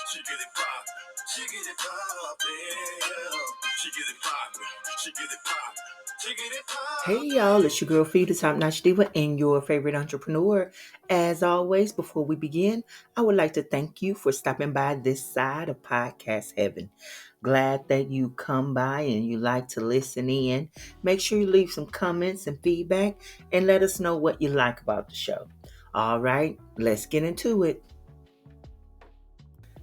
She get it poppin'. She get it poppin'. She get it poppin'. She get it poppin'. She get it poppin'. Hey y'all, it's your girl Phi, the top Notch Diva, and your favorite entrepreneur. As always, before we begin, I would like to thank you for stopping by this side of podcast heaven. Glad that you come by and you like to listen in. Make sure you leave some comments and feedback and let us know what you like about the show. All right, let's get into it.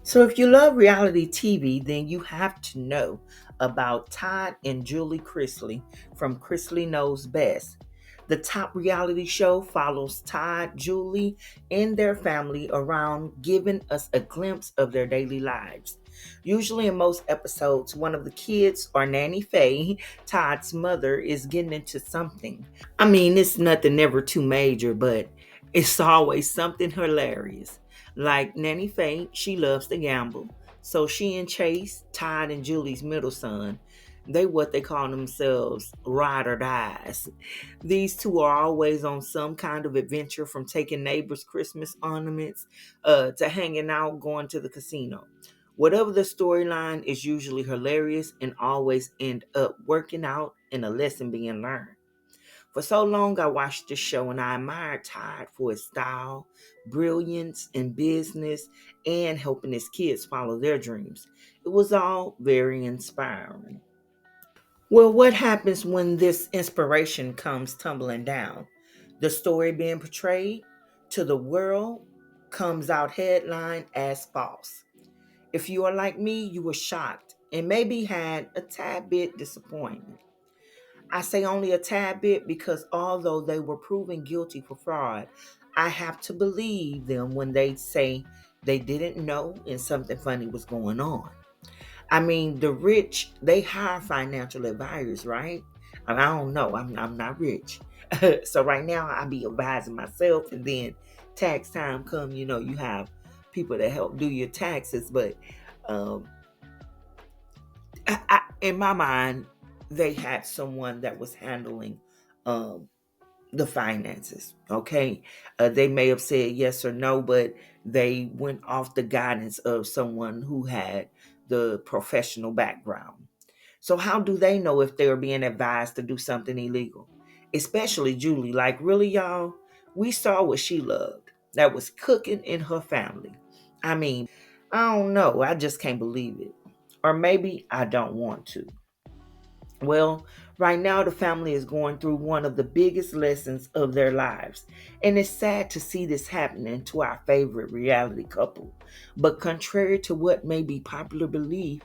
So if you love reality TV, then you have to know about Todd and Julie Chrisley from Chrisley Knows Best. The top reality show follows Todd, Julie, and their family around, giving us a glimpse of their daily lives. Usually in most episodes, one of the kids or Nanny Faye, Todd's mother, is getting into something. I mean, it's nothing ever too major, but it's always something hilarious. Like Nanny Faye, she loves to gamble. So she and Chase, Todd and Julie's middle son, they what they call themselves ride or dies. These two are always on some kind of adventure, from taking neighbors' Christmas ornaments to hanging out, going to the casino. Whatever the storyline is usually hilarious and always end up working out and a lesson being learned. For so long, I watched the show and I admired Todd for his style, brilliance in business, and helping his kids follow their dreams. It was all very inspiring. Well, what happens when this inspiration comes tumbling down? The story being portrayed to the world comes out headline as false. If you are like me, you were shocked and maybe had a tad bit disappointment. I say only a tad bit because although they were proven guilty for fraud, I have to believe them when they say they didn't know and something funny was going on. I mean, the rich, they hire financial advisors, right? I don't know. I'm not rich. So right now I be advising myself, and then tax time come, you have people that help do your taxes. But um, in my mind, they had someone that was handling um, the finances. Okay, they may have said yes or no, but they went off the guidance of someone who had the professional background. So how do they know if they're being advised to do something illegal? Especially Julie. Like, really, y'all, we saw what she loved that was cooking in her family. I mean, I don't know. I just can't believe it. Or maybe I don't want to. Well, right now the family is going through one of the biggest lessons of their lives. And it's sad to see this happening to our favorite reality couple. But contrary to what may be popular belief,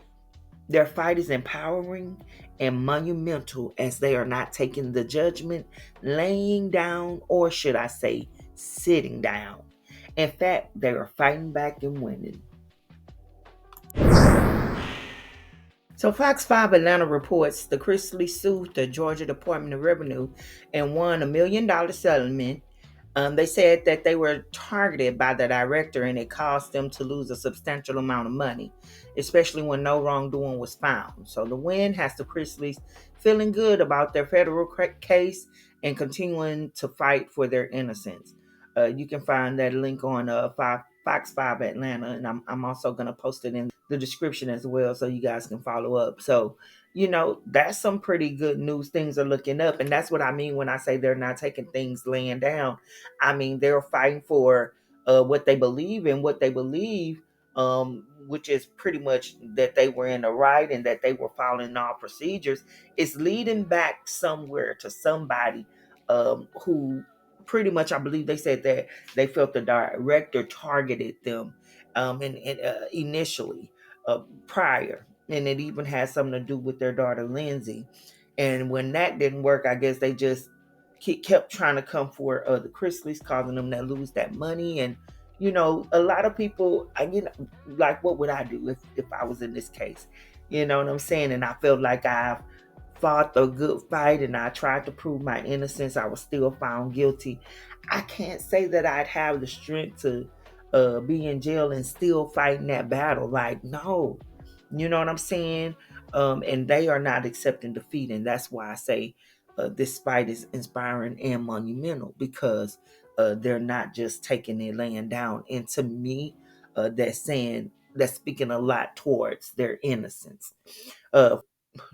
their fight is empowering and monumental, as they are not taking the judgment, laying down, or should I say, sitting down. In fact, they are fighting back and winning. So Fox 5 Atlanta reports the Chrisley sued the Georgia Department of Revenue and won $1 million settlement. They said that they were targeted by the director and it caused them to lose a substantial amount of money, especially when no wrongdoing was found. So the win has the Chrisleys feeling good about their federal case and continuing to fight for their innocence. You can find that link on Fox 5 Atlanta, and I'm also going to post it in the description as well so you guys can follow up. So, that's some pretty good news. Things are looking up, and that's what I mean when I say they're not taking things laying down. I mean, they're fighting for what they believe in, which is pretty much that they were in the right and that they were following all procedures. It's leading back somewhere to somebody who pretty much, I believe they said that they felt the director targeted them initially, prior. And it even had something to do with their daughter, Lindsay. And when that didn't work, I guess they just kept trying to come for the Chrisleys, causing them to lose that money. And a lot of people, like, what would I do if I was in this case? You know what I'm saying? And I felt like I've fought a good fight and I tried to prove my innocence. I was still found guilty. I can't say that I'd have the strength to be in jail and still fighting that battle. Like, no, you know what I'm saying? And they are not accepting defeat. And that's why I say this fight is inspiring and monumental, because they're not just taking it laying down. And to me, that's saying that's speaking a lot towards their innocence. Uh,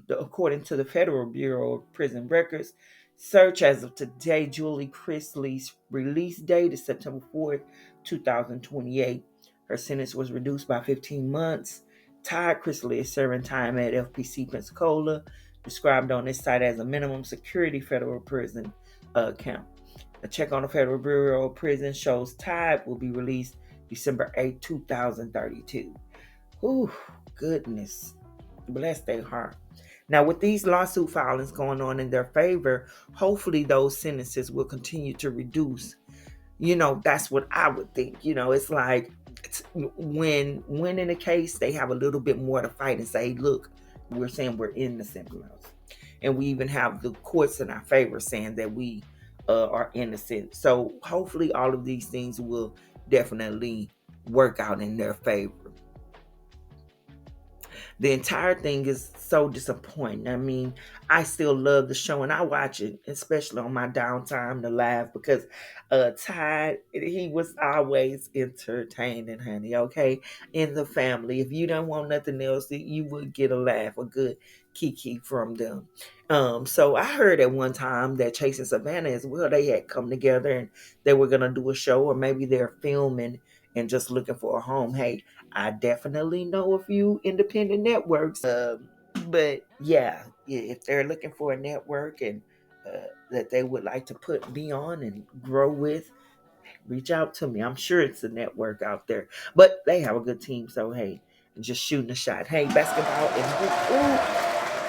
According to the Federal Bureau of Prison Records, search as of today, Julie Chrisley's release date is September 4th, 2028. Her sentence was reduced by 15 months. Todd Chrisley is serving time at FPC Pensacola, described on this site as a minimum security federal prison camp. A check on the Federal Bureau of Prisons shows Todd will be released December 8th, 2032. Whew, goodness. Bless their heart. Now, with these lawsuit filings going on in their favor, hopefully those sentences will continue to reduce. That's what I would think. It's like when winning a case, they have a little bit more to fight and say, look, we're saying we're innocent. And we even have the courts in our favor saying that we are innocent. So hopefully all of these things will definitely work out in their favor. The entire thing is so disappointing. I mean, I still love the show and I watch it, especially on my downtime to laugh because Todd, he was always entertaining, honey, okay? In the family. If you don't want nothing else, you would get a laugh, a good kiki from them. So I heard at one time that Chase and Savannah as well, they had come together and they were gonna do a show, or maybe they're filming and just looking for a home. Hey, I definitely know a few independent networks. But yeah, if they're looking for a network and that they would like to put me on and grow with, reach out to me. I'm sure it's a network out there. But they have a good team. So, hey, just shooting a shot. Hey, basketball and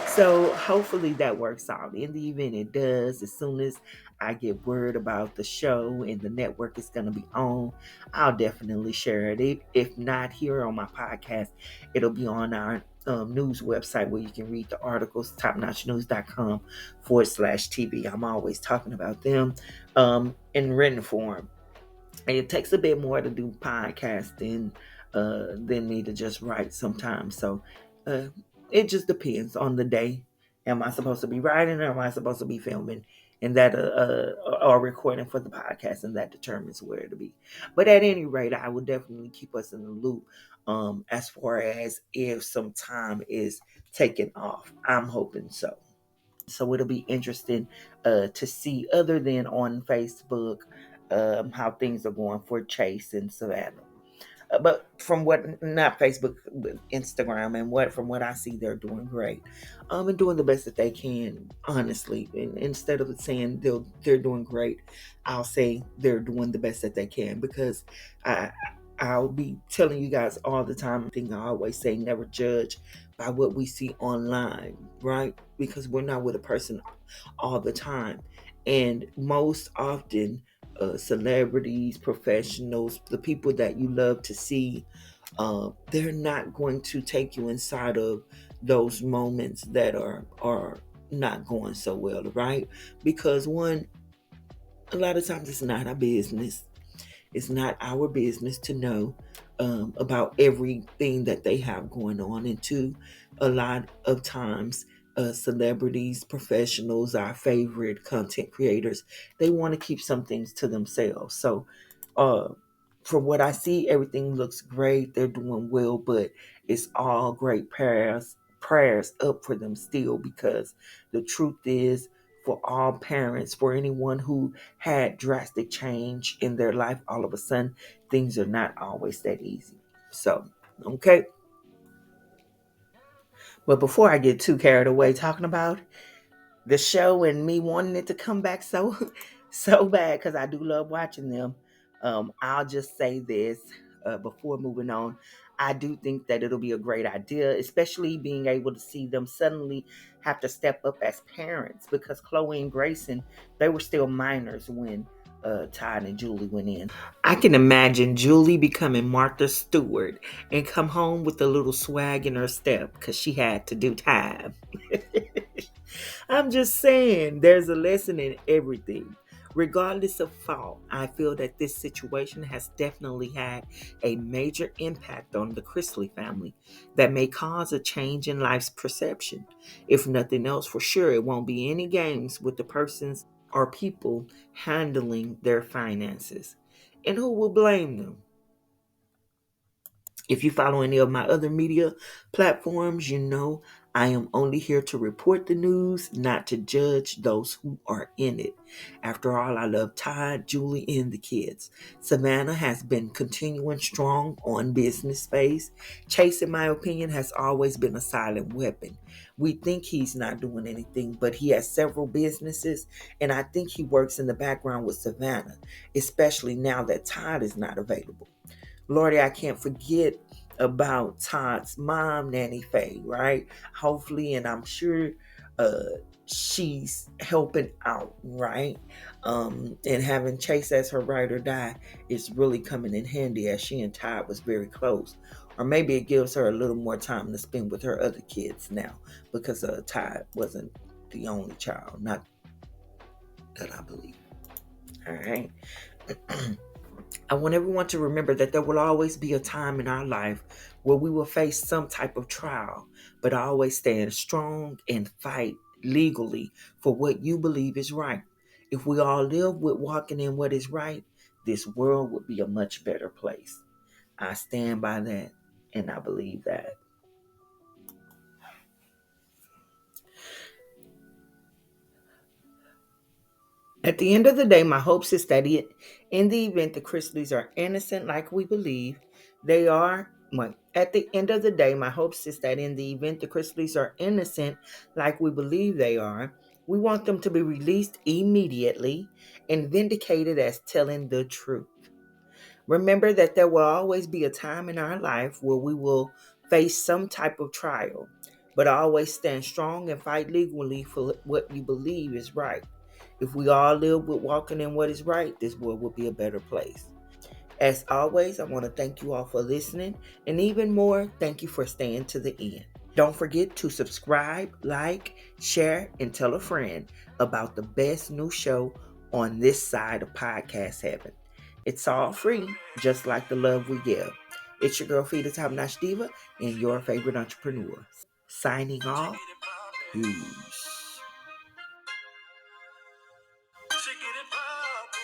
so hopefully that works out. In the event it does, as soon as I get word about the show and the network is going to be on, I'll definitely share it. If not here on my podcast, it'll be on our news website where you can read the articles, topnotchnews.com/TV. I'm always talking about them in written form. And it takes a bit more to do podcasting than me to just write sometimes. So uh, it just depends on the day. Am I supposed to be writing or am I supposed to be filming? And that or recording for the podcast, and that determines where to be. But at any rate, I will definitely keep us in the loop as far as if some time is taken off. I'm hoping so. So it'll be interesting to see, other than on Facebook, how things are going for Chase and Savannah. But from what, not Facebook, but Instagram, and from what I see, they're doing great, and doing the best that they can. Honestly, and instead of saying they're doing great, I'll say they're doing the best that they can, because I I'll be telling you guys all the time. Thing I always say: never judge by what we see online, right? Because we're not with a person all the time, and most often celebrities, professionals, the people that you love to see, they're not going to take you inside of those moments that are not going so well, right? Because one, a lot of times it's not our business. It's not our business to know about everything that they have going on. And two, a lot of times, celebrities, professionals, our favorite content creators, they want to keep some things to themselves. So, uh, from what I see, everything looks great. They're doing well, but it's all great prayers up for them still, because the truth is, for all parents, for anyone who had drastic change in their life all of a sudden, things are not always that easy. So, okay. But before I get too carried away talking about the show and me wanting it to come back so so bad, because I do love watching them, I'll just say this before moving on. I do think that it'll be a great idea, especially being able to see them suddenly have to step up as parents, because Chloe and Grayson, they were still minors when Todd and Julie went in. I can imagine Julie becoming Martha Stewart and come home with a little swag in her step because she had to do time. I'm just saying, there's a lesson in everything. Regardless of fault, I feel that this situation has definitely had a major impact on the Chrisley family that may cause a change in life's perception. If nothing else, for sure, it won't be any games with the persons or people handling their finances. And who will blame them? If you follow any of my other media platforms, you know I am only here to report the news, not to judge those who are in it. After all, I love Todd, Julie, and the kids. Savannah has been continuing strong on business space. Chase, in my opinion, has always been a silent weapon. We think he's not doing anything, but he has several businesses, and I think he works in the background with Savannah, especially now that Todd is not available. Lordy, I can't forget about Todd's mom, Nanny Faye, right? Hopefully, and I'm sure uh, she's helping out, right? And having Chase as her ride or die is really coming in handy as she and Todd was very close. Or maybe it gives her a little more time to spend with her other kids now because Todd wasn't the only child, not that I believe. All right. I want everyone to remember that there will always be a time in our life where we will face some type of trial, but always stand strong and fight legally for what you believe is right. If we all live with walking in what is right, this world would be a much better place. I stand by that and I believe that. At the end of the day, my hopes is that in the event the Chrisleys are innocent like we believe they are, at the end of the day, my hopes is that in the event the Chrisleys are innocent like we believe they are, we want them to be released immediately and vindicated as telling the truth. Remember that there will always be a time in our life where we will face some type of trial, but always stand strong and fight legally for what you believe is right. If we all live with walking in what is right, this world will be a better place. As always, I want to thank you all for listening, and even more, thank you for staying to the end. Don't forget to subscribe, like, share, and tell a friend about the best new show on this side of podcast heaven. It's all free, just like the love we give. It's your girl, Phi, the Top Notch Diva, and your favorite entrepreneur. Signing off. Peace. Chicken and poppin'.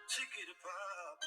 Chicken and poppin'.